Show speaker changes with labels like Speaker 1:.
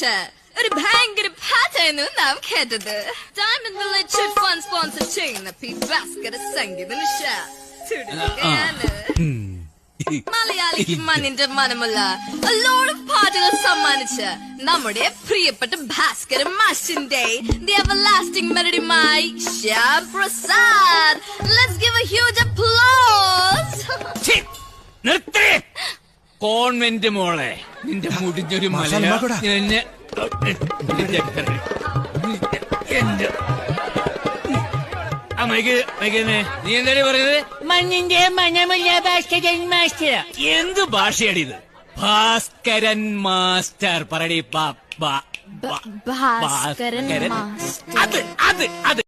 Speaker 1: സമ്മാനിച്ച ഒരു ഭയങ്കര പാട്ടായിരുന്നു നാം കേട്ടത്. Diamond village chit fund sponsor ചെയ്യുന്ന പി ഭാസ്കര സംഗീത നിശ തുടരുകയാണ്. മലയാളിക്ക് മണ്ണിന്റെ മനമുള്ള ലോഡ് പാട്ടുകൾ സമ്മാനിച്ച് നമ്മുടെ പ്രിയപ്പെട്ട ഭാസ്കര മാഷിന്റെ ദി എവർലാസ്റ്റിംഗ് മെലഡിയുമായി Shyam Prasad. Let's give a huge applause.
Speaker 2: Convent മോളെ, നിന്റെ മുടിഞ്ഞൊരു മല എന്നെ നീ എന്തായാലും പറയുന്നത്?
Speaker 3: മണ്ണിന്റെ മനമുള്ള ഭാസ്കരൻ മാസ്റ്റർ.
Speaker 2: എന്ത് ഭാഷയാണിത്? ഭാസ്കരൻ മാസ്റ്റർ പറടി.
Speaker 1: ഭാസ്കരൻ മാസ്റ്റർ.
Speaker 2: അത്